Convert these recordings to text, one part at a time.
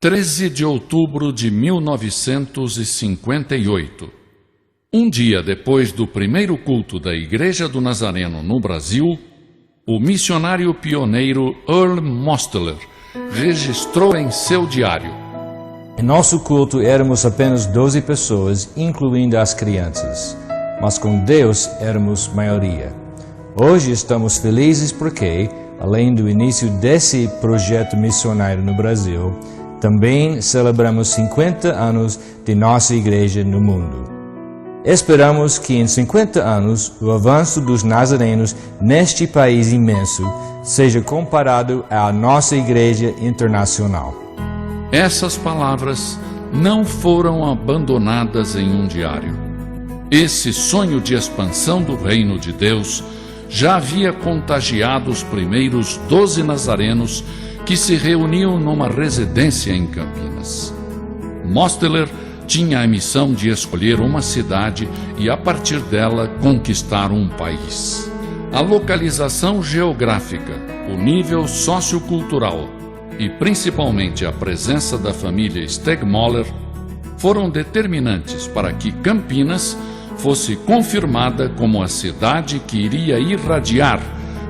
13 de outubro de 1958. Um dia depois do primeiro culto da Igreja do Nazareno no Brasil, o missionário pioneiro Earl Mosteller registrou em seu diário: Em nosso culto éramos apenas 12 pessoas, incluindo as crianças, mas com Deus éramos maioria. Hoje estamos felizes porque, além do início desse projeto missionário no Brasil, também celebramos 50 anos de nossa igreja no mundo. Esperamos que em 50 anos o avanço dos nazarenos neste país imenso seja comparado à nossa igreja internacional. Essas palavras não foram abandonadas em um diário. Esse sonho de expansão do reino de Deus já havia contagiado os primeiros 12 nazarenos que se reuniam numa residência em Campinas. Mosteller tinha a missão de escolher uma cidade e, a partir dela, conquistar um país. A localização geográfica, o nível sociocultural e, principalmente, a presença da família Stegmoller foram determinantes para que Campinas fosse confirmada como a cidade que iria irradiar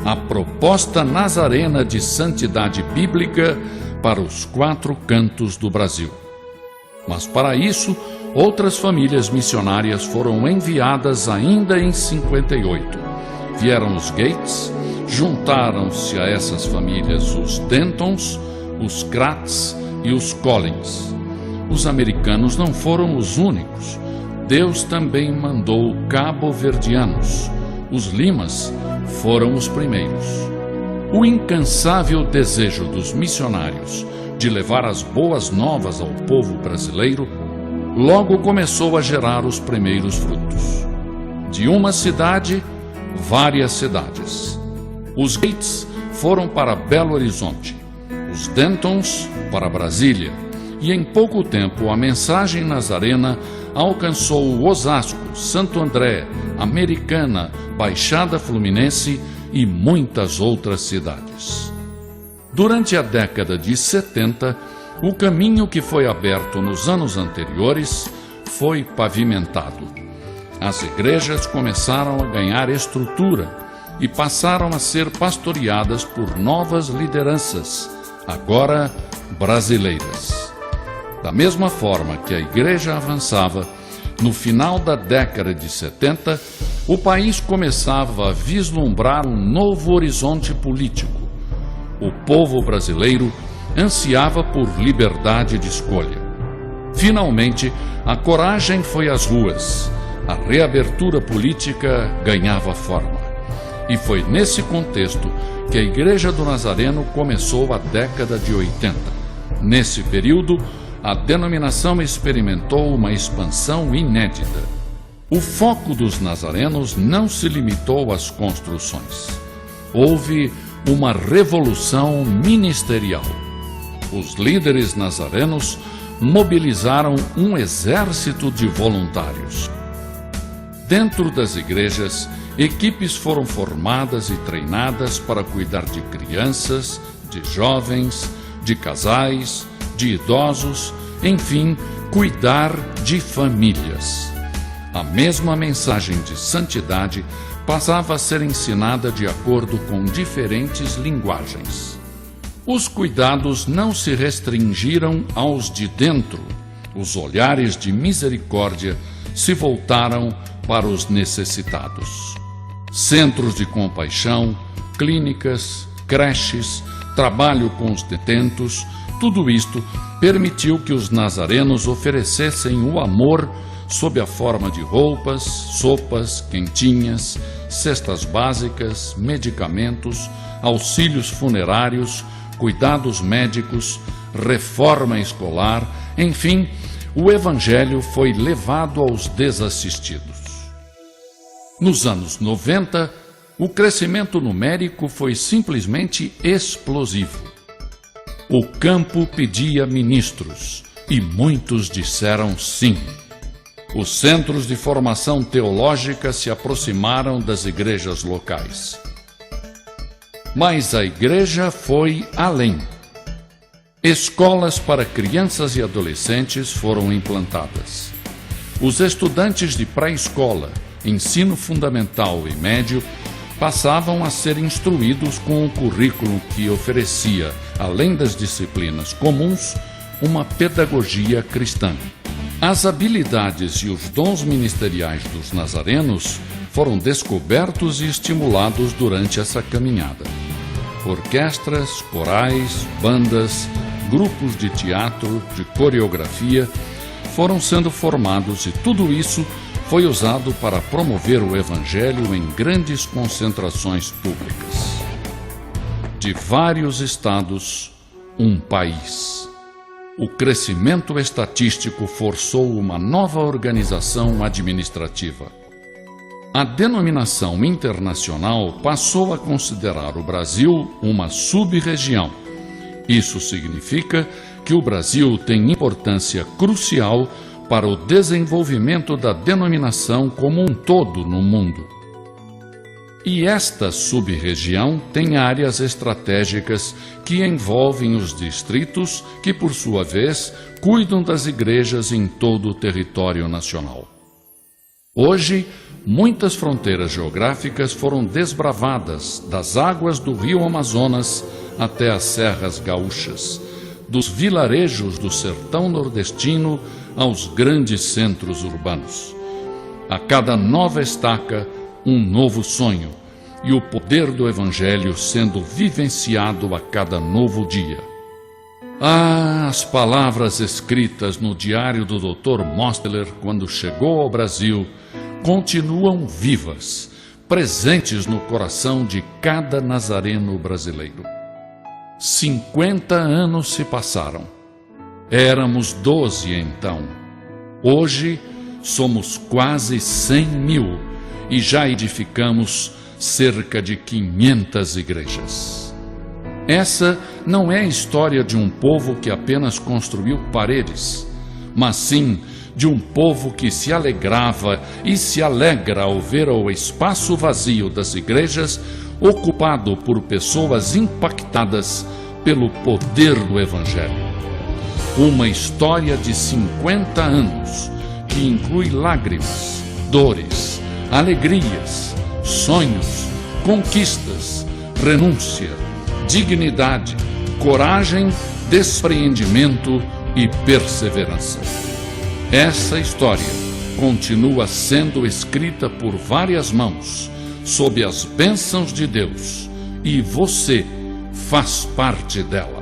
a proposta nazarena de santidade bíblica para os 4 cantos do Brasil. Mas para isso, outras famílias missionárias foram enviadas ainda em 58. Vieram os Gates, juntaram-se a essas famílias os Dentons, os Kratz e os Collins. Os americanos não foram os únicos. Deus também mandou cabo-verdianos. Os Limas foram os primeiros. O incansável desejo dos missionários de levar as boas novas ao povo brasileiro logo começou a gerar os primeiros frutos. De uma cidade, várias cidades. Os Gates foram para Belo Horizonte, os Dentons para Brasília, e em pouco tempo a mensagem nazarena alcançou Osasco, Santo André, Americana, Baixada Fluminense e muitas outras cidades. Durante a década de 70, o caminho que foi aberto nos anos anteriores foi pavimentado. As igrejas começaram a ganhar estrutura e passaram a ser pastoreadas por novas lideranças, agora brasileiras. Da mesma forma que a igreja avançava, no final da década de 70, o país começava a vislumbrar um novo horizonte político. O povo brasileiro ansiava por liberdade de escolha. Finalmente, a coragem foi às ruas. A reabertura política ganhava forma. E foi nesse contexto que a Igreja do Nazareno começou a década de 80. Nesse período, a denominação experimentou uma expansão inédita. O foco dos nazarenos não se limitou às construções. Houve uma revolução ministerial. Os líderes nazarenos mobilizaram um exército de voluntários. Dentro das igrejas, equipes foram formadas e treinadas para cuidar de crianças, de jovens, de casais, de idosos, enfim, cuidar de famílias. A mesma mensagem de santidade passava a ser ensinada de acordo com diferentes linguagens. Os cuidados não se restringiram aos de dentro. Os olhares de misericórdia se voltaram para os necessitados. Centros de compaixão, clínicas, creches, trabalho com os detentos, tudo isto permitiu que os nazarenos oferecessem o amor sob a forma de roupas, sopas, quentinhas, cestas básicas, medicamentos, auxílios funerários, cuidados médicos, reforma escolar, enfim, o Evangelho foi levado aos desassistidos. Nos anos 90, o crescimento numérico foi simplesmente explosivo. O campo pedia ministros e muitos disseram sim. Os centros de formação teológica se aproximaram das igrejas locais. Mas a igreja foi além. Escolas para crianças e adolescentes foram implantadas. Os estudantes de pré-escola, ensino fundamental e médio, passavam a ser instruídos com o currículo que oferecia, além das disciplinas comuns, uma pedagogia cristã. As habilidades e os dons ministeriais dos nazarenos foram descobertos e estimulados durante essa caminhada. Orquestras, corais, bandas, grupos de teatro, de coreografia foram sendo formados e tudo isso foi usado para promover o Evangelho em grandes concentrações públicas. De vários estados, um país. O crescimento estatístico forçou uma nova organização administrativa. A denominação internacional passou a considerar o Brasil uma sub-região. Isso significa que o Brasil tem importância crucial para o desenvolvimento da denominação como um todo no mundo. E esta sub-região tem áreas estratégicas que envolvem os distritos que, por sua vez, cuidam das igrejas em todo o território nacional. Hoje, muitas fronteiras geográficas foram desbravadas, das águas do rio Amazonas até as serras gaúchas, dos vilarejos do sertão nordestino aos grandes centros urbanos. A cada nova estaca, um novo sonho, e o poder do Evangelho sendo vivenciado a cada novo dia. As palavras escritas no diário do Dr. Mosteller quando chegou ao Brasil continuam vivas, presentes no coração de cada nazareno brasileiro. 50 anos se passaram. Éramos 12 então. Hoje somos quase 100 mil e já edificamos cerca de 500 igrejas. Essa não é a história de um povo que apenas construiu paredes, mas sim de um povo que se alegrava e se alegra ao ver o espaço vazio das igrejas ocupado por pessoas impactadas pelo poder do Evangelho. Uma história de 50 anos que inclui lágrimas, dores, alegrias, sonhos, conquistas, renúncia, dignidade, coragem, despreendimento e perseverança. Essa história continua sendo escrita por várias mãos, sob as bênçãos de Deus, e você faz parte dela.